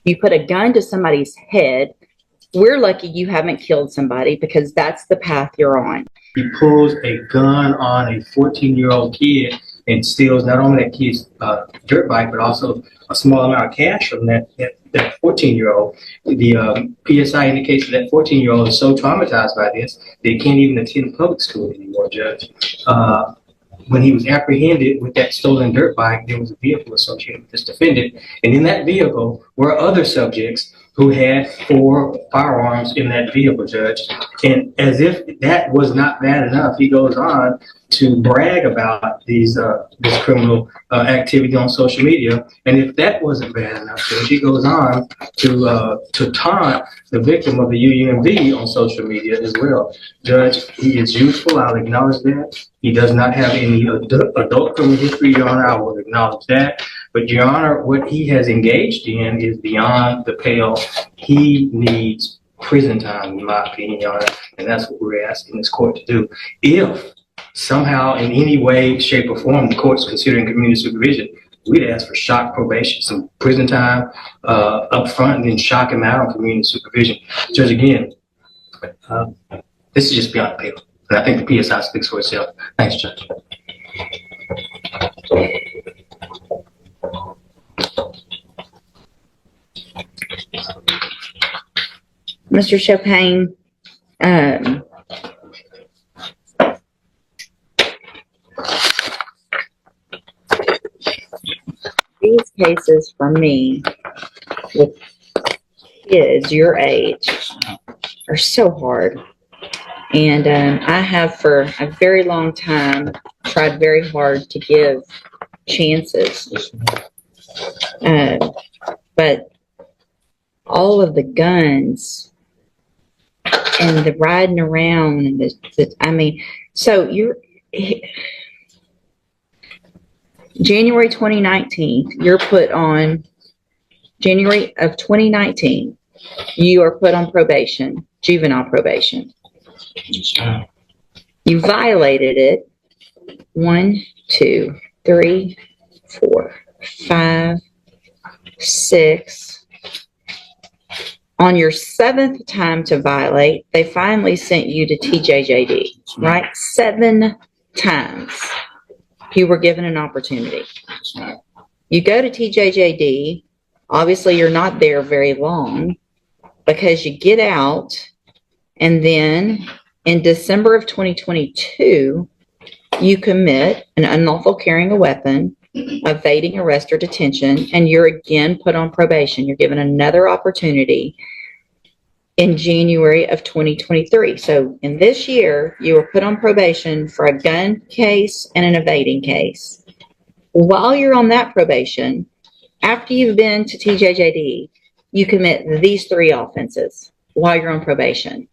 You put a gun to somebody's head. We're lucky you haven't killed somebody because that's the path you're on. He pulls a gun on a 14-year-old kid and steals not only that kid's dirt bike, but also a small amount of cash from that 14-year-old. The PSI indicates that 14-year-old is so traumatized by this, they can't even attend public school anymore, Judge. When he was apprehended with that stolen dirt bike, there was a vehicle associated with this defendant. And in that vehicle were other subjects who had 4 firearms in that vehicle, Judge. And as if that was not bad enough, he goes on to brag about this criminal activity on social media. And if that wasn't bad enough, Judge, he goes on to taunt the victim of the UUMV on social media as well. Judge, he is youthful, I'll acknowledge that. He does not have any adult criminal history, Your Honor, I will acknowledge that. But, Your Honor, what he has engaged in is beyond the pale. He needs prison time, in my opinion, Your Honor, and that's what we're asking this court to do. If somehow, in any way, shape, or form, the court's considering community supervision, we'd ask for shock probation, some prison time up front, and then shock him out on community supervision. Judge, again, this is just beyond the pale. And I think the PSI speaks for itself. Thanks, Judge. Mr. Chopin, these cases for me with kids your age are so hard. And I have for a very long time tried very hard to give chances. But all of the guns and the riding around and so you're January 2019, you're put on January of 2019, you are put on probation, juvenile probation. You violated it 1, 2, 3, 4, 5, 6. On your 7th time to violate, they finally sent you to TJJD, right? 7 times you were given an opportunity. You go to TJJD. Obviously, you're not there very long because you get out, and then in December of 2022, you commit an unlawful carrying a weapon, evading arrest or detention, and you're again put on probation. You're given another opportunity in January of 2023. So in this year, you were put on probation for a gun case and an evading case. While you're on that probation, after you've been to TJJD, you commit these 3 offenses while you're on probation.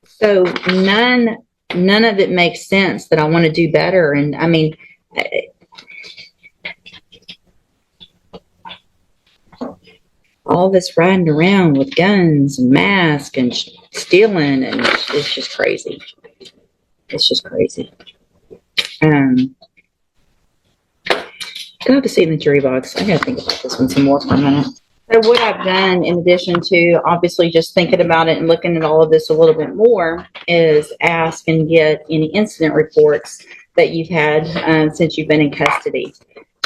So none of it makes sense that I want to do better. And I mean, all this riding around with guns and masks and stealing, and it's just crazy. It's just crazy. Go have a seat in the jury box. I gotta think about this one some more for a minute. So what I've done, in addition to obviously just thinking about it and looking at all of this a little bit more, is ask and get any incident reports that you've had since you've been in custody.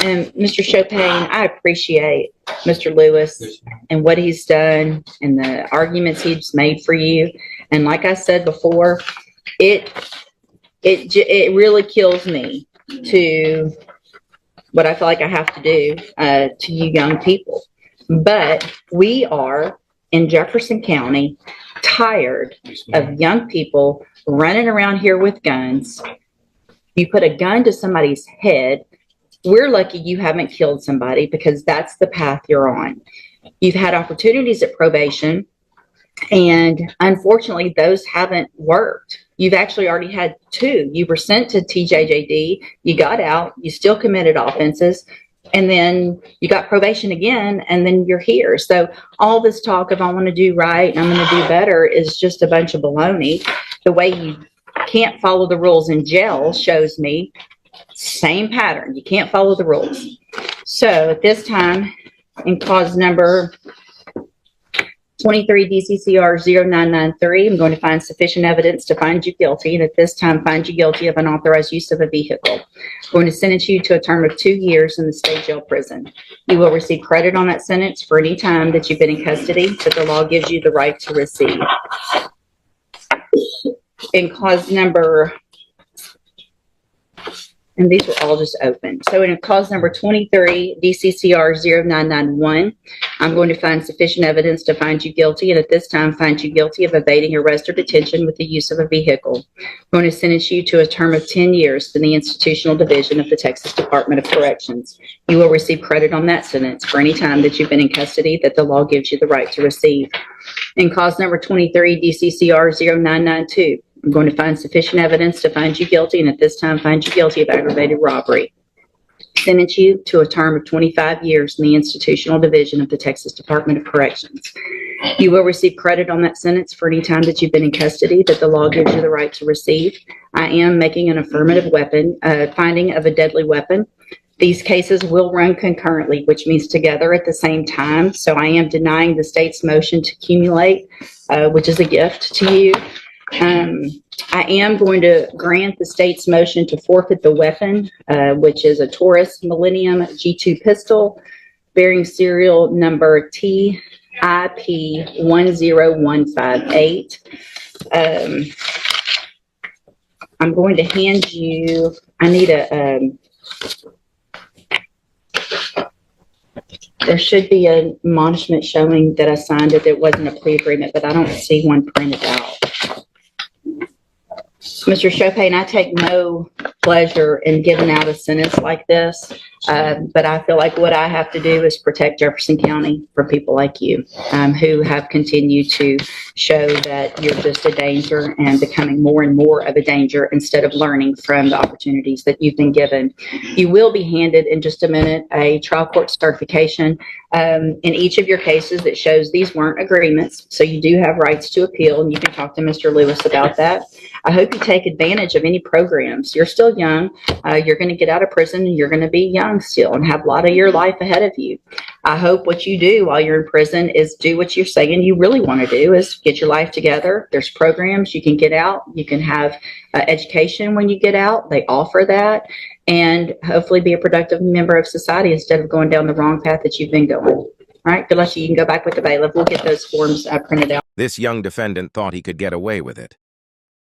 And Mr. Chopin, I appreciate Mr. Lewis and what he's done and the arguments he's made for you. And like I said before, it really kills me to what I feel like I have to do to you young people. But we are in Jefferson County tired of young people running around here with guns. You put a gun to somebody's head. We're lucky you haven't killed somebody because that's the path you're on. You've had opportunities at probation, and unfortunately, those haven't worked. You've actually already had 2. You were sent to TJJD, you got out, you still committed offenses, and then you got probation again, and then you're here. So all this talk of I want to do right and I'm going to do better is just a bunch of baloney. The way you can't follow the rules in jail shows me same pattern. You can't follow the rules. So at this time, in cause number 23 DCCR 0993, I'm going to find sufficient evidence to find you guilty, and at this time find you guilty of unauthorized use of a vehicle. I'm going to sentence you to a term of 2 years in the state jail prison. You will receive credit on that sentence for any time that you've been in custody that the law gives you the right to receive. In cause number, and these were all just open. So in cause number 23, DCCR 0991, I'm going to find sufficient evidence to find you guilty, and at this time find you guilty of evading arrest or detention with the use of a vehicle. I'm going to sentence you to a term of 10 years in the Institutional Division of the Texas Department of Corrections. You will receive credit on that sentence for any time that you've been in custody that the law gives you the right to receive. In cause number 23, DCCR 0992, I'm going to find sufficient evidence to find you guilty, and at this time find you guilty of aggravated robbery. Sentence you to a term of 25 years in the Institutional Division of the Texas Department of Corrections. You will receive credit on that sentence for any time that you've been in custody that the law gives you the right to receive. I am making an affirmative weapon, finding of a deadly weapon. These cases will run concurrently, which means together at the same time. So I am denying the state's motion to accumulate, which is a gift to you. I am going to grant the state's motion to forfeit the weapon, which is a Taurus Millennium G2 pistol bearing serial number TIP10158. I'm going to hand you, I need there should be an admonishment showing that I signed it. It wasn't a plea agreement, but I don't see one printed out. Mr. Chopin, I take no pleasure in giving out a sentence like this, but I feel like what I have to do is protect Jefferson County from people like you, who have continued to show that you're just a danger and becoming more and more of a danger instead of learning from the opportunities that you've been given. You will be handed in just a minute a trial court certification in each of your cases that shows these weren't agreements, so you do have rights to appeal, and you can talk to Mr. Lewis about that. I hope you take advantage of any programs. You're still young. You're going to get out of prison, and you're going to be young still and have a lot of your life ahead of you. I hope what you do while you're in prison is do what you're saying you really want to do, is get your life together. There's programs you can get out. You can have education when you get out. They offer that, and hopefully be a productive member of society instead of going down the wrong path that you've been going. All right, good luck to you. You can go back with the bailiff. We'll get those forms printed out. This young defendant thought he could get away with it.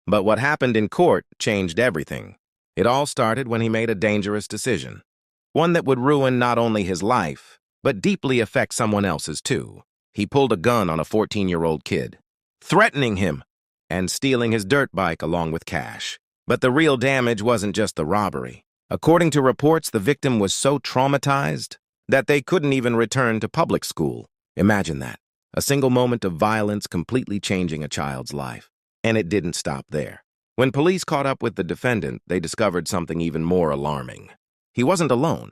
But what happened in court changed everything. It all started when he made a dangerous decision, one that would ruin not only his life, but deeply affect someone else's too. He pulled a gun on a 14-year-old kid, threatening him and stealing his dirt bike along with cash. But the real damage wasn't just the robbery. According to reports, the victim was so traumatized that they couldn't even return to public school. Imagine that. A single moment of violence completely changing a child's life. And it didn't stop there. When police caught up with the defendant, they discovered something even more alarming. He wasn't alone.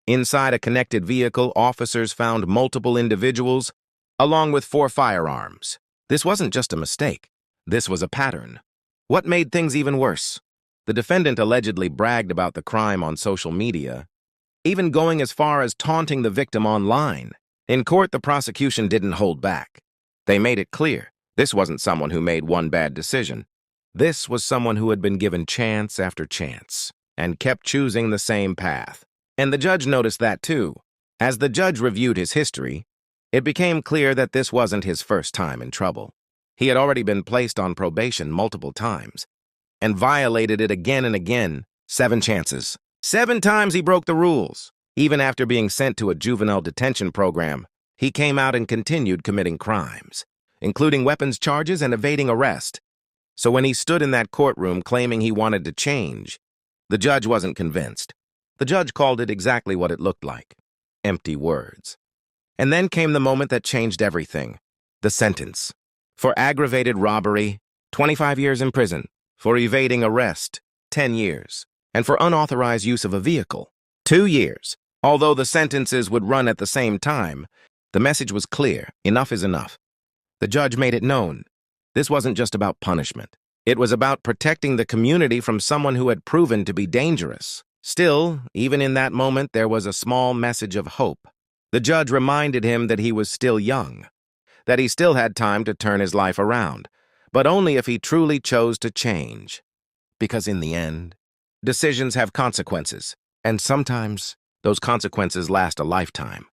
Inside a connected vehicle, officers found multiple individuals, along with 4 firearms. This wasn't just a mistake. This was a pattern. What made things even worse? The defendant allegedly bragged about the crime on social media, even going as far as taunting the victim online. In court, the prosecution didn't hold back. They made it clear. This wasn't someone who made one bad decision. This was someone who had been given chance after chance and kept choosing the same path. And the judge noticed that too. As the judge reviewed his history, it became clear that this wasn't his first time in trouble. He had already been placed on probation multiple times and violated it again and again. 7 chances. 7 times he broke the rules. Even after being sent to a juvenile detention program, he came out and continued committing crimes, including weapons charges and evading arrest. So when he stood in that courtroom claiming he wanted to change, the judge wasn't convinced. The judge called it exactly what it looked like: empty words. And then came the moment that changed everything: the sentence. For aggravated robbery, 25 years in prison. For evading arrest, 10 years. And for unauthorized use of a vehicle, 2 years. Although the sentences would run at the same time, the message was clear: enough is enough. The judge made it known. This wasn't just about punishment. It was about protecting the community from someone who had proven to be dangerous. Still, even in that moment, there was a small message of hope. The judge reminded him that he was still young, that he still had time to turn his life around, but only if he truly chose to change. Because in the end, decisions have consequences, and sometimes those consequences last a lifetime.